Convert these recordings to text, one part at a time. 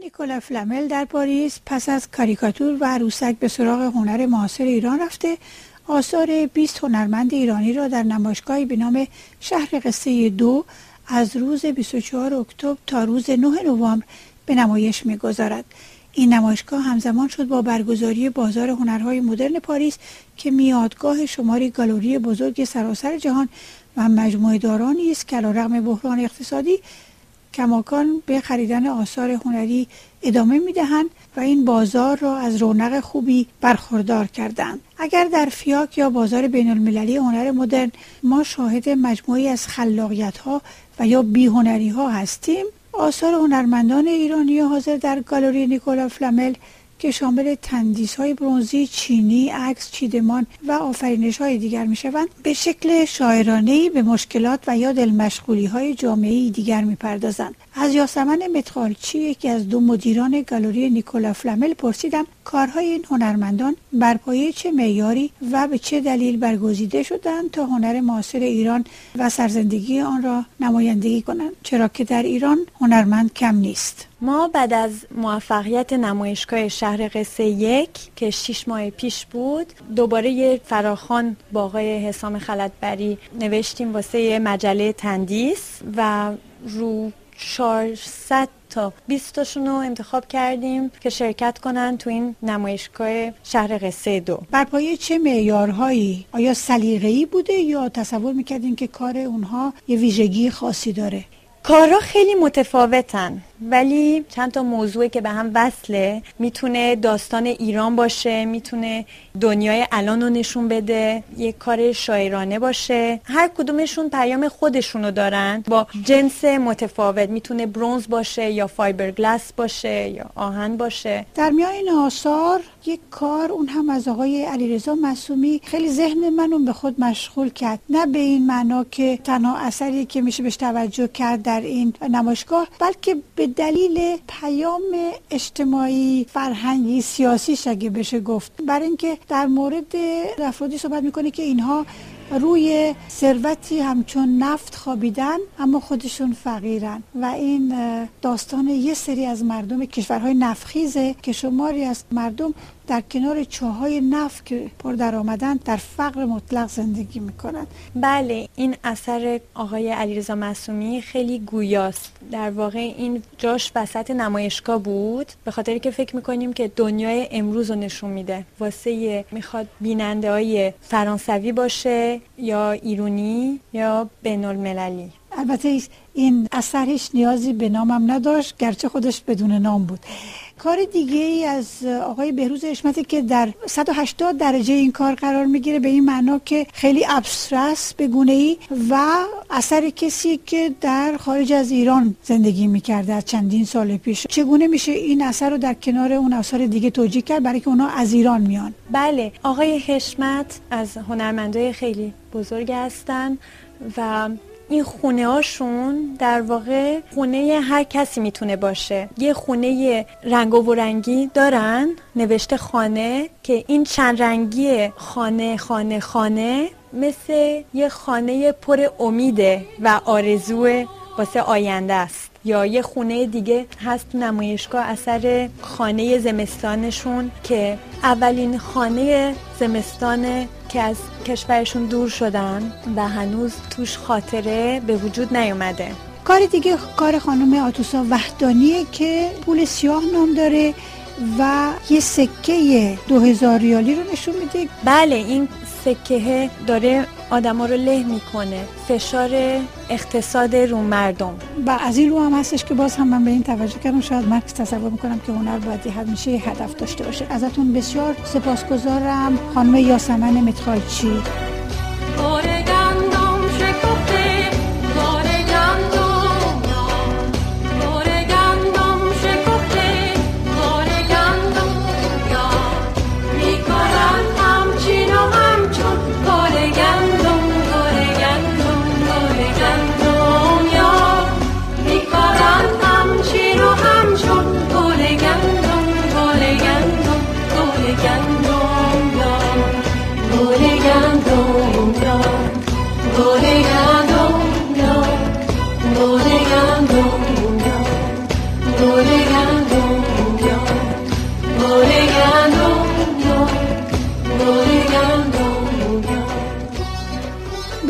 نیکولا فلامل در پاریس پس از کاریکاتور و عروسک به سراغ هنر معاصر ایران رفته. آثار 20 هنرمند ایرانی را در نمایشگاهی به نام شهر قصه 2 از روز 24 اکتبر تا روز 9 نوامبر به نمایش می‌گذارد. این نمایشگاه همزمان شد با برگزاری بازار هنرهای مدرن پاریس که میادگاه شماری گالری بزرگ سراسر جهان و مجموعه دارانی است که علیرغم بحران اقتصادی کماکان به خریدن آثار هنری ادامه میدهند و این بازار را از رونق خوبی برخوردار کردند. اگر در فیاک یا بازار بین المللی هنر مدرن ما شاهد مجموعی از خلاقیت‌ها و یا بی‌هنری‌ها هستیم، آثار هنرمندان ایرانی حاضر در گالری نیکولا فلامل که شامل تندیس‌های برنزی، چینی، عکس، چیدمان و آفرینش‌های دیگر می‌شوند، به شکل شاعرانه‌ای به مشکلات و یا دلمشغولی‌های جامعه‌ای دیگر می‌پردازند. از یاسمن متخالچی، یکی از دو مدیران گالری نیکولا فلامل، پرسیدم کارهای این هنرمندان بر پایه چه معیاری و به چه دلیل برگزیده شدند تا هنر معاصر ایران و سرزندگی آن را نمایندگی کنند، چرا که در ایران هنرمند کم نیست. ما بعد از موفقیت نمایشگاه شهر قصه 1 که 6 ماه پیش بود، دوباره یه فراخوان با آقای حسام خلعتبری نوشتیم واسه مجله تندیس و رو 400 تا 20 تاشون رو انتخاب کردیم که شرکت کنن تو این نمایشگاه شهر قصه 2. بر پایه چه معیارهایی؟ آیا سلیقه‌ای بوده یا تصور میکردین که کار اونها یه ویژگی خاصی داره؟ کارها خیلی متفاوتن ولی چند تا موضوعی که به هم وصله. میتونه داستان ایران باشه، میتونه دنیای الان رو نشون بده، یک کار شاعرانه باشه. هر کدومشون پیام خودشونو دارن با جنس متفاوت. میتونه برنز باشه یا فایبر گلاس باشه یا آهن باشه. در میان این آثار یک کار، اون هم از آقای علیرضا معصومی، خیلی ذهن منو به خود مشغول کرد. نه به این معنا که تنها اثری که میشه بهش توجه کرد در این نمایشگاه، بلکه به دلیل پیام اجتماعی، فرهنگی، سیاسی اگه بشه گفت. برای اینکه در مورد افرادی صحبت میکنه که اینها روی ثروتی همچون نفت خوابیدن اما خودشون فقیرن و این داستان یه سری از مردم کشورهای نفتخیزه که شماری از مردم در کنار چاهای نفت که پر در آمدن در فقر مطلق زندگی میکنن. بله، این اثر آقای علیرضا معصومی خیلی گویاست. در واقع این جاش وسط نمایشگاه بود به خاطری که فکر میکنیم که دنیای امروز رو نشون میده. واسه میخواد بیننده های فرانسوی باشه یا ایرانی یا بین المللی. البته این اثر هیچ نیازی به نامم نداشت، گرچه خودش بدون نام بود. کار دیگه ای از آقای بهروز حشمتی که در 180 درجه این کار قرار میگیره، به این معنا که خیلی ابسترس به گونه‌ای و اثر کسی که در خارج از ایران زندگی میکرده از چندین سال پیش. چگونه میشه این اثر رو در کنار اون اثر دیگه توجیه کرد برای که اونا از ایران میان؟ بله، آقای حشمت از هنرمندای خیلی بزرگ هستن و این خونه هاشون در واقع خونه هر کسی میتونه باشه. یه خونه رنگ و رنگی دارن نوشته خانه، که این چند رنگی خانه خانه خانه مثل یه خانه پر امیده و آرزو واسه آینده است. یا یه خونه دیگه هست نمایشگاه اثر خانه زمستانشون که اولین خانه زمستانه که از کشورشون دور شدن و هنوز توش خاطره به وجود نیومده. کار دیگه کار خانم آتوسا وحدانیه که پول سیاه نام داره و یه سکه 2000 ریالی رو نشون میده. بله، این سکه داره آدما رو له میکنه، فشار اقتصاد رو مردم. و از این رو هم هستش که باز هم من به این توجه کردم، شاید من تصور میکنم که هنر باید همیشه هدف داشته باشه. ازتون بسیار سپاسگزارم خانم یاسمن متخالچی. گندم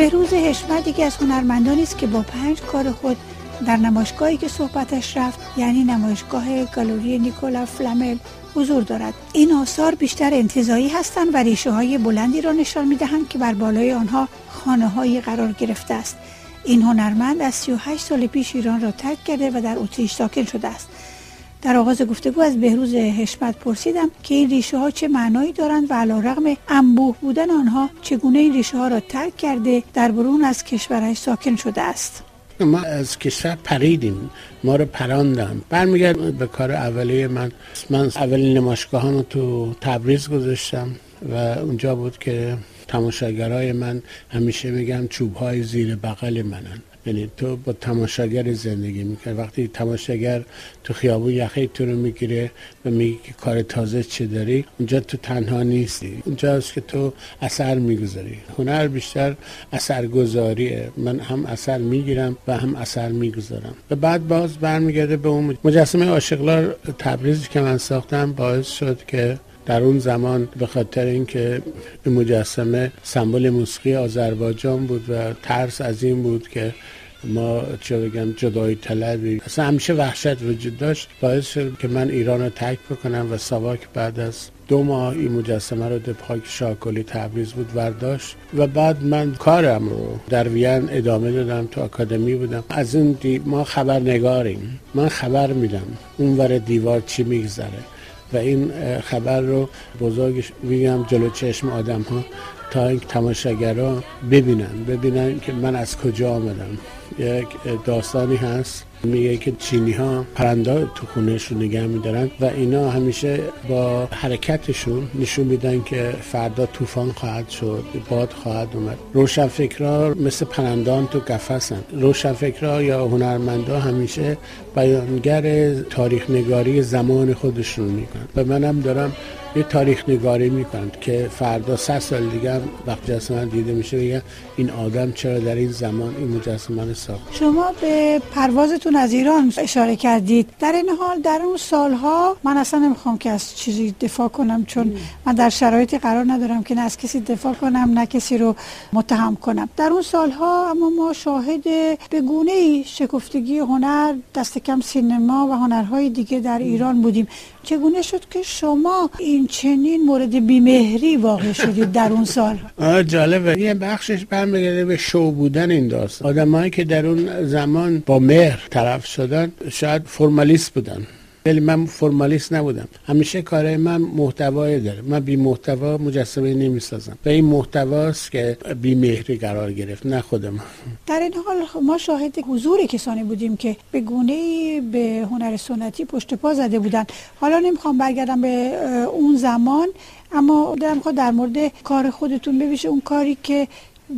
بهروز حشمت یکی از هنرمندانی است که با 5 کار خود در نمایشگاهی که صحبتش رفت، یعنی نمایشگاه گالری نیکولا فلامل، حضور دارد. این آثار بیشتر انتزاعی هستند و ریشه‌های بلندی را نشان می‌دهند که بر بالای آنها خانه‌هایی قرار گرفته است. این هنرمند از 38 سال پیش ایران را ترک کرده و در اتریش ساکن شده است. در آغاز گفتگو از بهروز حشمت پرسیدم که این ریشه ها چه معنایی دارند و علیرغم انبوه بودن آنها چگونه این ریشه ها را ترک کرده در برون از کشورش ساکن شده است. ما از کشور پریدیم، ما رو پراندن. برمیگرد به کار اولیه من اولین نمایشگاهامو تو تبریز گذاشتم و اونجا بود که تماشاگرای من همیشه میگم چوب‌های زیر بغل منن. یعنی تو با تماشاگر زندگی میکنی. وقتی تماشاگر تو خیابون یخه تو رو میگیره و میگه که کار تازه چه داری، اونجا تو تنها نیستی، اونجاست که تو اثر میگذاری. هنر بیشتر اثرگذاریه. من هم اثر میگیرم و هم اثر میگذارم. و بعد باز برمیگرده به اون مجسمه عاشقلار تبریزی که من ساختم. باعث شد که در اون زمان به خاطر اینکه این مجسمه سمبل موسیقی آذربایجان بود و ترس از این بود که ما چه بگم جدایی طلبی، اصلا همیشه وحشت وجود داشت، باعث شد که من ایران رو ترک بکنم و ساواک بعد از 2 ماه این مجسمه رو در پارک شاهکلی تبریز بود ورداشت و بعد من کارم رو در وین ادامه دادم. تو آکادمی بودم. از این ما خبرنگاریم، من خبر میدم اونور دیوار چی میگذره و این خبر رو بزرگش میگم جلو چشم آدم ها تا این تماشاگرها ببینن که من از کجا آمدم. یک داستانی هست میگه که چینی ها پرنده تو خونهشون نگه میدارن و اینا همیشه با حرکتشون نشون میدن که فردا طوفان خواهد شد، باد خواهد اومد. روشنفکرها مثل پرندان تو قفسن. روشنفکرها یا هنرمندا همیشه بیانگر تاریخ نگاری زمان خودشون میکنن و منم دارم یه تاریخ نگاری میکنم که فردا 100 سال دیگه وقتی مجسمه دیده میشه بگن این آدم چرا در این زمان این مجسمه رو ساخت. شما به پروازتون از ایران اشاره کردید. در این حال در اون سالها من اصلا نمیخوام که از چیزی دفاع کنم، چون من در شرایطی قرار ندارم که نه از کسی دفاع کنم نه کسی رو متهم کنم. در اون سالها اما ما شاهد به گونه‌ای شکفتگی هنر، دست کم سینما و هنرهای دیگه در ایران بودیم. چگونه شد که شما این چنین مورد بیمهری واقع شدید در اون سال؟ جالبه. یه بخشش برمیگرده به شو بودن این داستان. آدمایی که در اون زمان با مهر طرف شدن شاید فرمالیست بودن، ولی من فرمالیست نبودم. همیشه کارهای من محتوایی داره. من بی محتوا مجسمه نمیسازم و این محتواست که بی مهری قرار گرفت، نه خودم. در این حال ما شاهد حضور کسانی بودیم که به گونه‌ای به هنر سنتی پشت پا زده بودن. حالا نمیخوام برگردم به اون زمان، اما دلم میخواد در مورد کار خودتون ببیشه، اون کاری که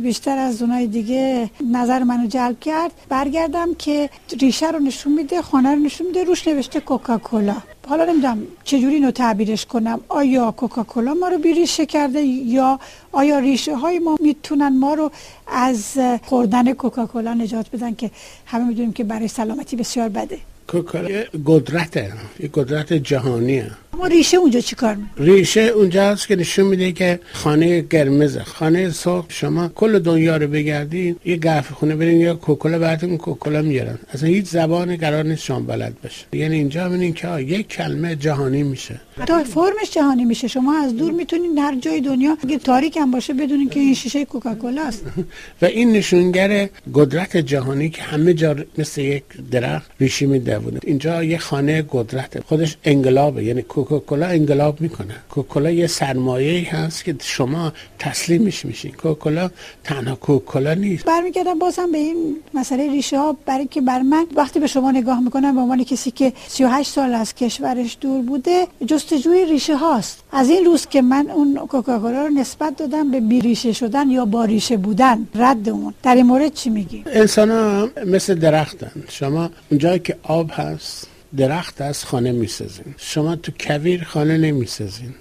بیشتر از اونای دیگه نظر منو جلب کرد. برگردم که ریشه رو نشون میده، خانه رو نشون میده، روش نوشته کوکاکولا. حالا نمیدونم چجوری اینو تعبیرش کنم. آیا کوکاکولا ما رو بی ریشه کرده یا آیا ریشه های ما میتونن ما رو از خوردن کوکاکولا نجات بدن که همه میدونیم که برای سلامتی بسیار بده؟ کوکاکولا قدرته، یه قدرت جهانیه. اما ریشه اونجا چیکار میکنه؟ ریشه اونجاست که نشون میده که خانه قرمز، خانه سرخ، شما کل دنیا رو بگردین یه قهوه خونه برین یا کوکاکولا براتون کوکاکولا میارن. اصلا هیچ زبانی قرار نیست شما بلد باشه. یعنی اینجا ببینین که یک کلمه جهانی میشه، تا فرمش جهانی میشه. شما از دور میتونین هر جای دنیا اگه تاریک هم باشه بدونین که این شیشه کوکاکولا است. و این نشونگر قدرت جهانی که همه جا مثل یک درخت ریشه میده. اینجا یه خانه قدرته، خودش انقلابه. یعنی کوکاکولا انقلاب میکنه. کوکاکولا یه سرمایه‌ای هست که شما تسلیمش میشین. کوکاکولا تنها کوکاکولا نیست. برمیگردم بازم به این مسئله ریشه ها، برای که بر من وقتی به شما نگاه میکنم به عنوان کسی که 38 سال از کشورش دور بوده، جستجوی ریشه هاست. از این روز که من اون کوکاکولا رو نسبت دادم به بی ریشه شدن یا با ریشه بودن، رد اون. در این مورد چی میگی؟ انسان‌ها مثل درختن. شما اونجایی که آب هست، درخت هست، خانه میسازین. شما تو کویر خانه نمیسازین.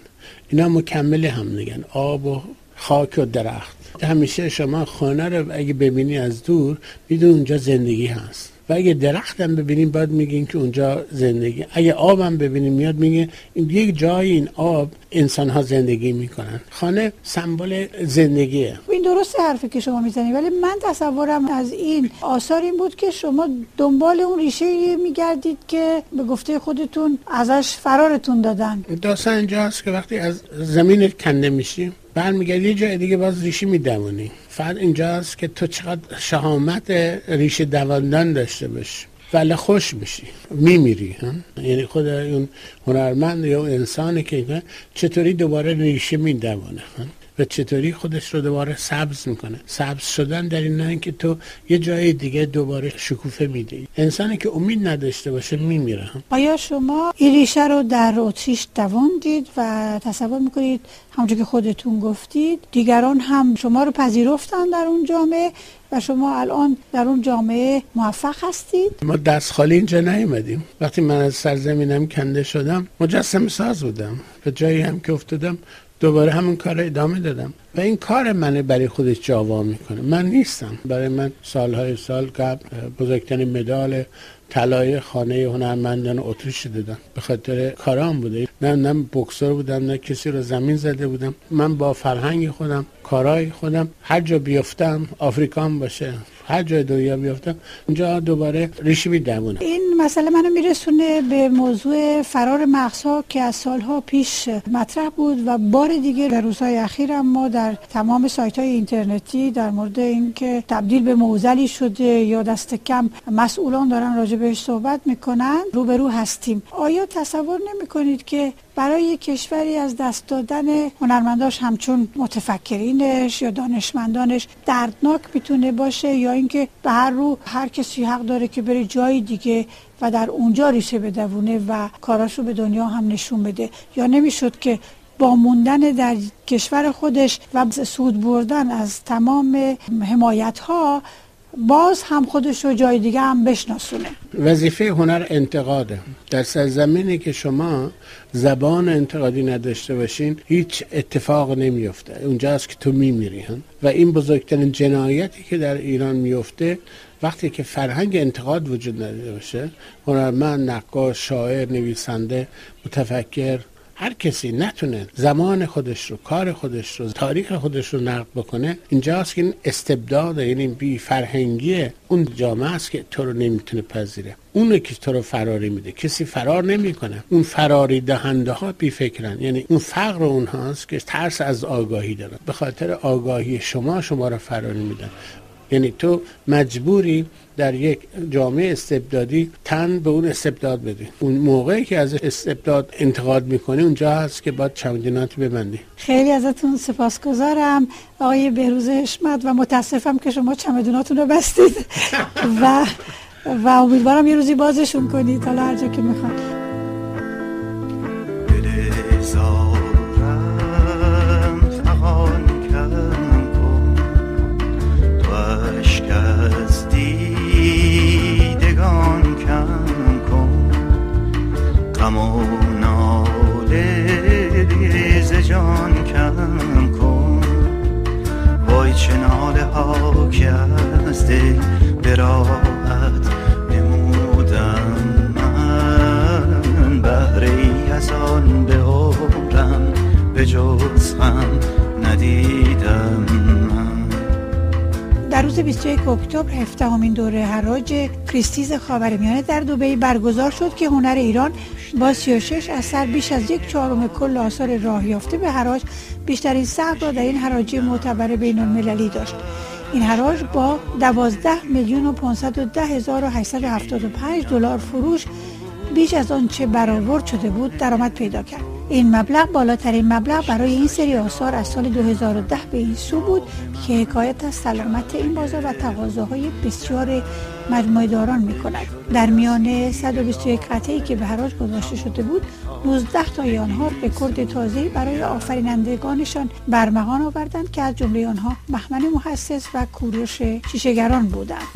اینا مکمل هم دیگن، آب و خاک و درخت. همیشه شما خانه رو اگه ببینی از دور میدون اونجا زندگی هست. و اگه درختم ببینیم باید میگین که اونجا زندگی، اگه آبم ببینیم میاد میگه یک جای این آب انسان ها زندگی میکنن. خانه سمبل زندگیه. این درسته حرفی که شما میزنید، ولی من تصورم از این آثار این بود که شما دنبال اون ریشه میگردید که به گفته خودتون ازش فرارتون دادن. داستان اینجاست که وقتی از زمین کنده میشی برمیگردی یه جای دیگه باز ریشه میدوانی. فرق اینجاست که تو چقدر شهامت ریشه دواندن داشته باشی ولی خوش میشی میمیری. یعنی خود اون هنرمند یا انسانی که چطوری دوباره ریشه میدوانه و چطوری خودش رو دوباره سبز میکنه. سبز شدن در این نه که تو یه جای دیگه دوباره شکوفه میدی. انسانی که امید نداشته باشه میمیره. آیا شما این ریشه رو در اتریش دواندید و تصور میکنید همونجور که خودتون گفتید دیگران هم شما رو پذیرفتن در اون جامعه و شما الان در اون جامعه موفق هستید؟ ما دست خالی اینجا نیومدیم. وقتی من از سرزمینم کنده شدم مجسمه ساز بودم، به جایی هم که افتادم دوباره همون کار ادامه دادم و این کار منه برای خودش جاوا میکنه. من نیستم. برای من سالهای سال قبل بزرگترین مدال طلای خانه هنرمندان اتریش دادن به خاطر کارام بوده. نه بوکسور بودم نه کسی رو زمین زده بودم. من با فرهنگ خودم، کارهای خودم هر جا بیفتم، آفریکام باشه هر جای دنیا بیفتم اونجا دوباره ریشه میدوونم. این مسئله منو میرسونه به موضوع فرار مغزها که از سالها پیش مطرح بود و بار دیگه در روزهای اخیر هم ما در تمام سایت‌های اینترنتی در مورد اینکه تبدیل به معضلی شده یا دست کم مسئولان دارن راجع بهش صحبت میکنن روبرو هستیم. آیا تصور نمیکنید که برای کشوری از دست دادن هنرمنداش همچون متفکرینش یا دانشمندانش دردناک میتونه باشه، یا اینکه به هر رو هر کسی حق داره که بره جای دیگه و در اونجا ریشه بدوونه و کاراشو به دنیا هم نشون بده؟ یا نمیشد که با موندن در کشور خودش و سود بردن از تمام حمایت‌ها باز هم خودش رو جای دیگه هم بشناسونه؟ وظیفه هنر انتقاده. در سرزمینی که شما زبان انتقادی نداشته باشین هیچ اتفاق نمیفته. اونجاست که تو میمیری. و این بزرگترین جنایتی که در ایران میفته وقتی که فرهنگ انتقاد وجود نداشته باشه. هنرمند، نقاش، شاعر، نویسنده، متفکر، هر کسی نتونه زمان خودش رو، کار خودش رو، تاریخ خودش رو نقد بکنه، اینجاست که این استبداد، یعنی بی فرهنگی اون جامعه است که تو رو نمیتونه پذیره. اونه که تو رو فراری میده. کسی فرار نمیکنه. اون فراری دهنده ها بی فکرن. یعنی اون فقر اونهاست که ترس از آگاهی دارن. به خاطر آگاهی شما رو فراری میدن. یعنی تو مجبوری در یک جامعه استبدادی تن به اون استبداد بدی. اون موقعی که از استبداد انتقاد میکنی اونجا هست که باید چمدونات ببندی. خیلی ازتون سپاسگزارم آقای بهروز حشمت و متاسفم که شما چمدوناتون رو بستید و امیدوارم یه روزی بازشون کنید حالا هر جا که میخواد. جان کم کن وای چه ناله ها که از دل براحت نمودم من بهره از آن به عمرم به جز غم ندیدم من. در روز 21 اکتبر 17مین دوره حراج کریستیز خاورمیانه در دبی برگزار شد که هنر ایران با 36 اثر بیش از 1/4 کل آثار راه یافته به حراج بیشترین ثبت را در این حراجی معتبر بین المللی داشت. این حراج با 12,510,875 دلار فروش بیش از آن چه برآورد شده بود درآمد پیدا کرد. این مبلغ بالاترین مبلغ برای این سری آثار از سال 2010 به این سو بود که حکایت از سلامت این بازار و تقاضاهای بسیار مجموعه داران می کند. در میان 121 قطعه‌ای که به حراج گذاشته شده بود 19 تای آنها رکورد تازه‌ای برای آفرینندگانشان برمغان آوردند که از جمله آنها بهمن محسس و کوروش شیشه‌گران بودند.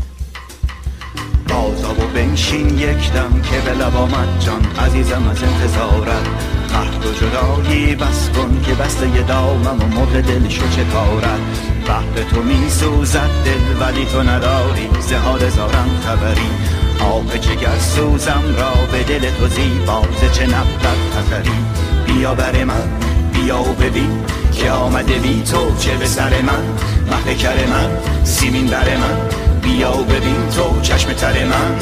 بازا و بنشین یک دم که به لب آمد جان عزیزم از انتظارت قهد و جدایی بس کن که بسته ی دامم و مرغ دل شو چه کارت بحر تو می سوزد دل ولی تو نداری ز حال زارم خبری آب جگر سوزم را به دل تو زیبا ز چه نبود خطری. بیا بر من بیا و ببین که آمده بی تو چه به سر من. مه کر من سیمین بر من بیا و ببین تو چشم تر من.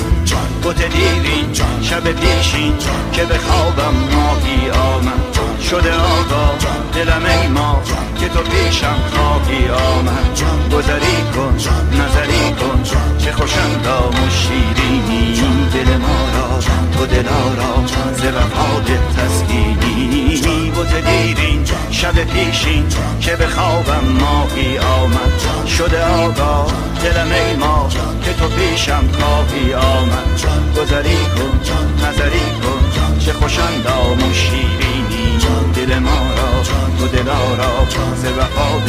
بت دیرین شب پیشین که به خوابم ماهی آمد. شده آقا دلم ای ما که تو پیشم خواهی آمد. گذری کن نظری کن چه خوشندام و شیرینی. دل ما را تو دلارا ز وفات تسکینی. بت دیرین شب پیشین که به خوابم ماهی آمد. شده آقا دلم ای ما که تو پیشم خواهی آمد. گذری کن نظری کن چه خوشندام و شیرینی. دل ما را تو دلارا ز وفات